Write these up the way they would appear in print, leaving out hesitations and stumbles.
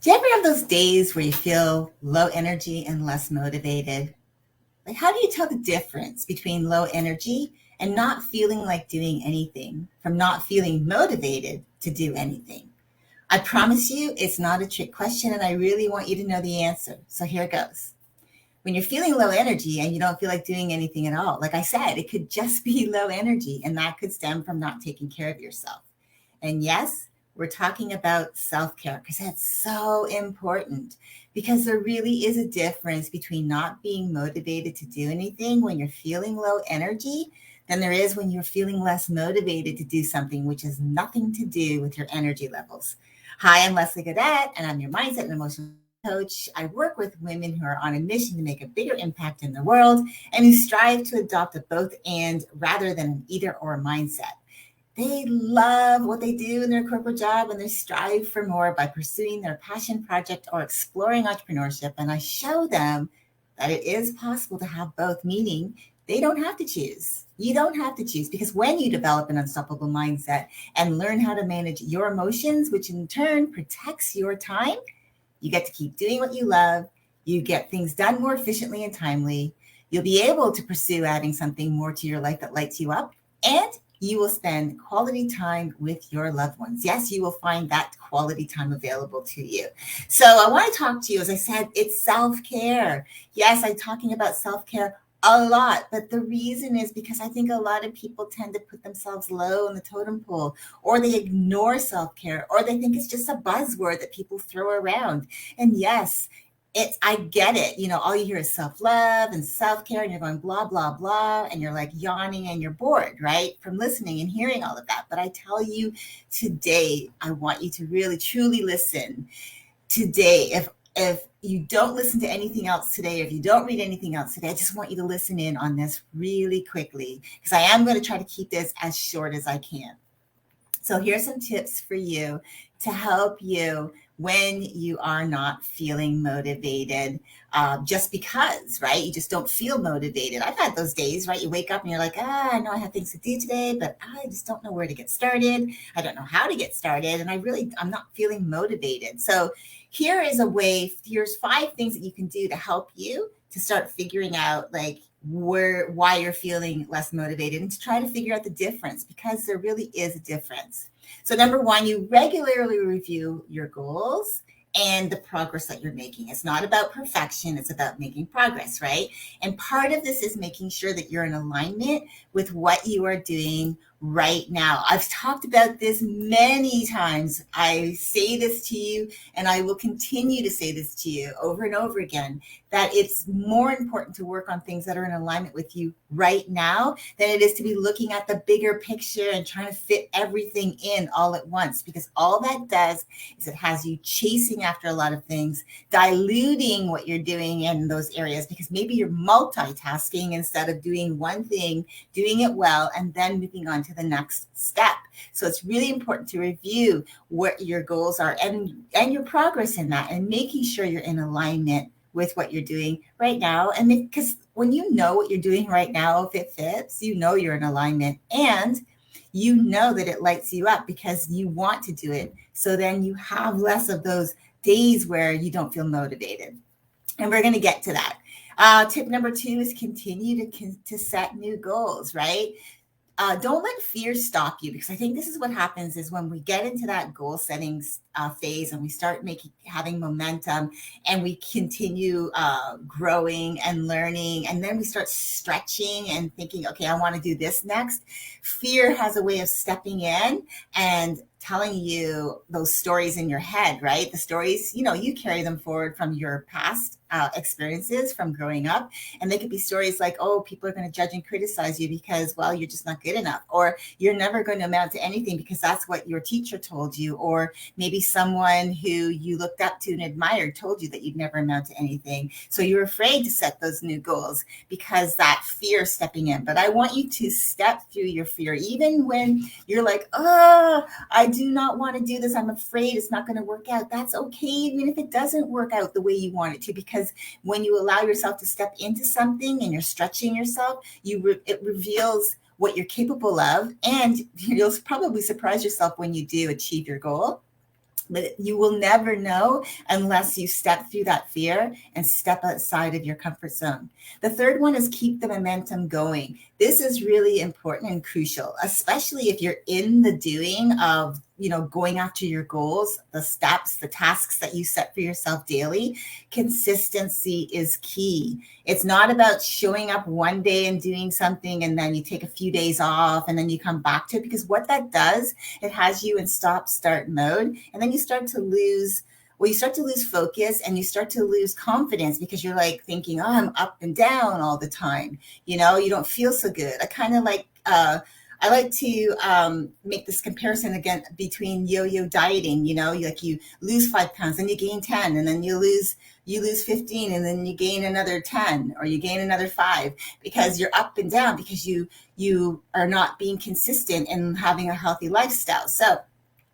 Do you ever have those days where you feel low energy and less motivated? Like, how do you tell the difference between low energy and not feeling like doing anything from not feeling motivated to do anything? I promise you it's not a trick question, and I really want you to know the answer. So here it goes. When you're feeling low energy and you don't feel like doing anything at all, like I said, it could just be low energy, and that could stem from not taking care of yourself. And yes, we're talking about self care because that's so important. Because there really is a difference between not being motivated to do anything when you're feeling low energy than there is when you're feeling less motivated to do something, which has nothing to do with your energy levels. Hi, I'm Leslie Godet, and I'm your mindset and emotional coach. I work with women who are on a mission to make a bigger impact in the world and who strive to adopt a both and rather than an either or mindset. They love what they do in their corporate job and they strive for more by pursuing their passion project or exploring entrepreneurship. And I show them that it is possible to have both, meaning they don't have to choose. You don't have to choose because when you develop an unstoppable mindset and learn how to manage your emotions, which in turn protects your time, you get to keep doing what you love. You get things done more efficiently and timely. You'll be able to pursue adding something more to your life that lights you up. And you will spend quality time with your loved ones. Yes, you will find that quality time available to you. So I want to talk to you, as I said, it's self-care. Yes, I'm talking about self-care a lot, but the reason is because I think a lot of people tend to put themselves low in the totem pole, or they ignore self-care, or they think it's just a buzzword that people throw around. And yes, it's I get it. All you hear is self-love and self-care, and you're going blah, blah, blah, and you're like yawning and you're bored, right? From listening and hearing all of that. But I tell you today, I want you to really truly listen today. If you don't listen to anything else today, if you don't read anything else today, I just want you to listen in on this really quickly because I am going to try to keep this as short as I can. So here's some tips for you to help you when you are not feeling motivated, just because, right? You just don't feel motivated. I've had those days, right? You wake up and you're like, I know I have things to do today, but I just don't know where to get started. I don't know how to get started. And I'm not feeling motivated. So here is a way, here's 5 things that you can do to help you to start figuring out like why you're feeling less motivated and to try to figure out the difference because there really is a difference. So number one, you regularly review your goals and the progress that you're making. It's not about perfection, it's about making progress, right? And part of this is making sure that you're in alignment with what you are doing right now. I've talked about this many times. I say this to you and I will continue to say this to you over and over again, that it's more important to work on things that are in alignment with you right now than it is to be looking at the bigger picture and trying to fit everything in all at once, because all that does is it has you chasing after a lot of things, diluting what you're doing in those areas because maybe you're multitasking instead of doing one thing, doing it well, and then moving on to the next step. So it's really important to review what your goals are and your progress in that and making sure you're in alignment with what you're doing right now. And because when you know what you're doing right now, if it fits, you know you're in alignment and you know that it lights you up because you want to do it. So then you have less of those days where you don't feel motivated. And we're going to get to that. Tip number 2 is continue to set new goals, right? Don't let fear stop you, because I think this is what happens is when we get into that goal setting phase and we start having momentum and we continue growing and learning, and then we start stretching and thinking, okay, I want to do this next. Fear has a way of stepping in and telling you those stories in your head, right? The stories, you carry them forward from your past experiences from growing up. And they could be stories like, oh, people are going to judge and criticize you because, well, you're just not good enough. Or you're never going to amount to anything because that's what your teacher told you. Or maybe someone who you looked up to and admired told you that you'd never amount to anything. So you're afraid to set those new goals because that fear stepping in. But I want you to step through your fear, even when you're like, oh, I do not want to do this. I'm afraid it's not going to work out. That's okay, even if it doesn't work out the way you want it to, because when you allow yourself to step into something and you're stretching yourself, it reveals what you're capable of, and you'll probably surprise yourself when you do achieve your goal. But you will never know unless you step through that fear and step outside of your comfort zone. The third one is keep the momentum going. This is really important and crucial, especially if you're in the doing of, going after your goals, the steps, the tasks that you set for yourself daily. Consistency is key. It's not about showing up one day and doing something and then you take a few days off and then you come back to it, because what that does, it has you in stop start mode, and then you start to lose focus and you start to lose confidence, because you're like thinking, oh, I'm up and down all the time. You don't feel so good. I like to make this comparison again between yo-yo dieting. You lose 5 pounds, then you gain 10, and then you lose 15, and then you gain another 10, or you gain another 5, because you're up and down, because you are not being consistent in having a healthy lifestyle. So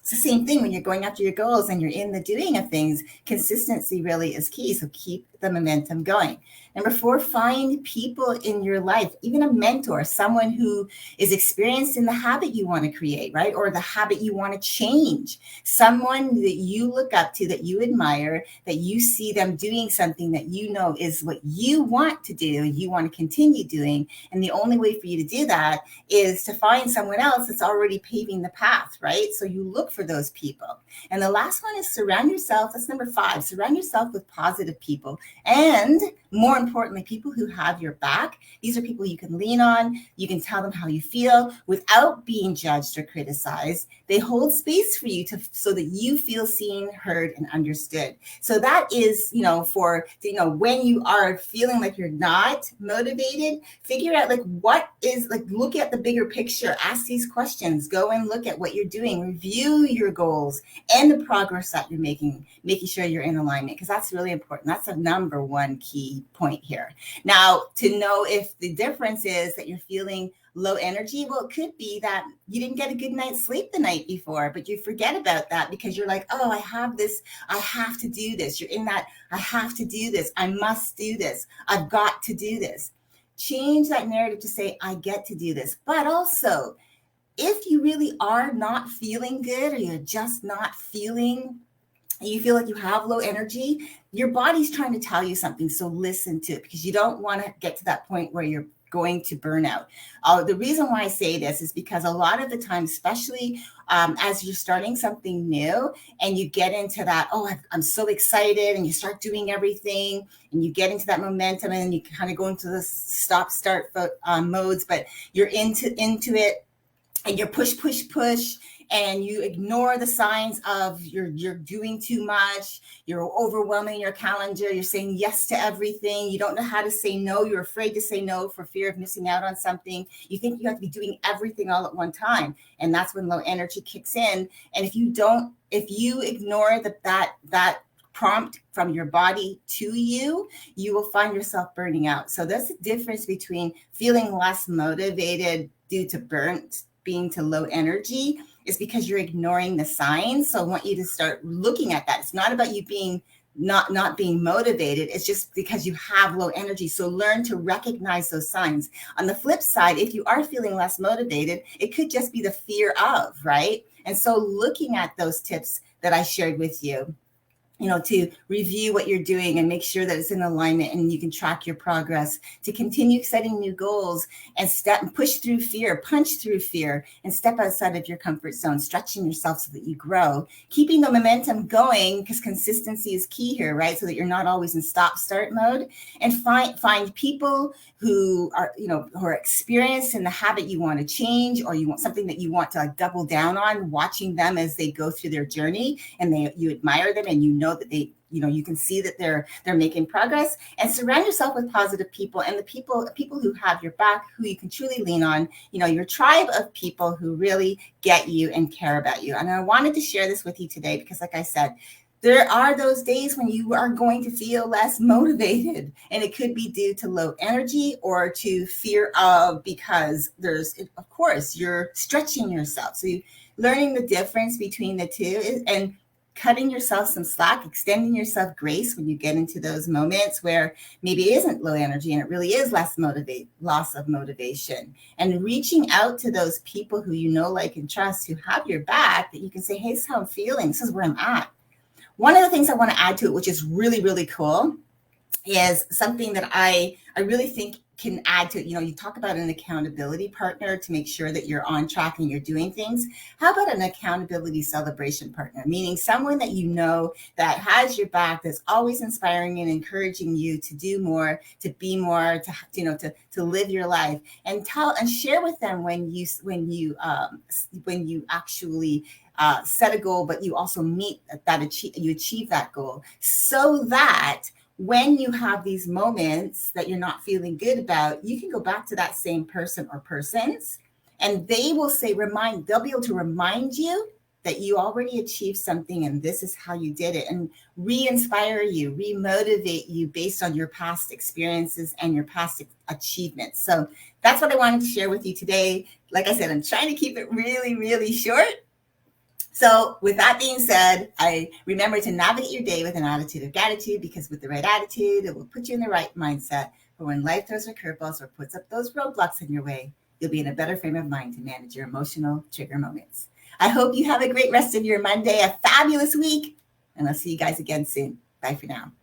it's the same thing when you're going after your goals and you're in the doing of things. Consistency really is key. So keep the momentum going. Number 4, find people in your life, even a mentor, someone who is experienced in the habit you want to create, right? Or the habit you want to change. Someone that you look up to, that you admire, that you see them doing something that you know is what you want to do, you want to continue doing. And the only way for you to do that is to find someone else that's already paving the path, right? So you look for those people. And the last one is surround yourself. That's number 5. Surround yourself with positive people. And more importantly, people who have your back. These are people you can lean on. You can tell them how you feel without being judged or criticized. They hold space for you so that you feel seen, heard, and understood. So that is, when you are feeling like you're not motivated, figure out look at the bigger picture, ask these questions, go and look at what you're doing, review your goals and the progress that you're making sure you're in alignment, because that's really important. That's the number one key point here. Now, to know if the difference is that you're feeling low energy, well, it could be that you didn't get a good night's sleep the night before, but you forget about that because you're like, oh, I have this, I have to do this. You're in that, I have to do this, I must do this, I've got to do this. Change that narrative to say, I get to do this. But also, if you really are not feeling good, or you're just not feeling, you feel like you have low energy, your body's trying to tell you something. So listen to it, because you don't want to get to that point where you're going to burn out. The reason why I say this is because a lot of the time, especially as you're starting something new and you get into that, oh, I'm so excited, and you start doing everything and you get into that momentum, and then you kind of go into the stop start modes, but you're into it, and you're push, and you ignore the signs of you're doing too much, you're overwhelming your calendar, you're saying yes to everything, you don't know how to say no, you're afraid to say no for fear of missing out on something, you think you have to be doing everything all at one time, and that's when low energy kicks in. And if you ignore that prompt from your body to you, you will find yourself burning out. So that's the difference between feeling less motivated due to being to low energy, is because you're ignoring the signs. So I want you to start looking at that. It's not about you being not being motivated. It's just because you have low energy. So learn to recognize those signs. On the flip side, if you are feeling less motivated, it could just be the fear of, right? And so looking at those tips that I shared with you, to review what you're doing and make sure that it's in alignment and you can track your progress, to continue setting new goals and push through fear, punch through fear, and step outside of your comfort zone, stretching yourself so that you grow, keeping the momentum going, because consistency is key here, right? So that you're not always in stop start mode, and find people who are experienced in the habit you want to change, or you want something that you want to double down on, watching them as they go through their journey, and you admire them, and that they, you can see that they're making progress. And surround yourself with positive people, and the people who have your back, who you can truly lean on, your tribe of people who really get you and care about you. And I wanted to share this with you today because, like I said, there are those days when you are going to feel less motivated, and it could be due to low energy or to fear of, because of course, you're stretching yourself. So learning the difference between the two, and cutting yourself some slack, extending yourself grace when you get into those moments where maybe it isn't low energy and it really is loss of motivation, and reaching out to those people who you know, like, and trust, who have your back, that you can say, hey, this is how I'm feeling. This is where I'm at. One of the things I want to add to it, which is really, really cool, is something that I really think can add to it. You talk about an accountability partner to make sure that you're on track and you're doing things. How about an accountability celebration partner? Meaning someone that you know that has your back, that's always inspiring and encouraging you to do more, to be more, to live your life, and share with them when you actually set a goal, but you also achieve that goal, so that when you have these moments that you're not feeling good about, you can go back to that same person or persons, and they'll be able to remind you that you already achieved something and this is how you did it, and re-inspire you, re-motivate you based on your past experiences and your past achievements. So that's what I wanted to share with you today. Like I said, I'm trying to keep it really, really short. So with that being said, I remember to navigate your day with an attitude of gratitude, because with the right attitude, it will put you in the right mindset for when life throws her curveballs or puts up those roadblocks in your way. You'll be in a better frame of mind to manage your emotional trigger moments. I hope you have a great rest of your Monday, a fabulous week, and I'll see you guys again soon. Bye for now.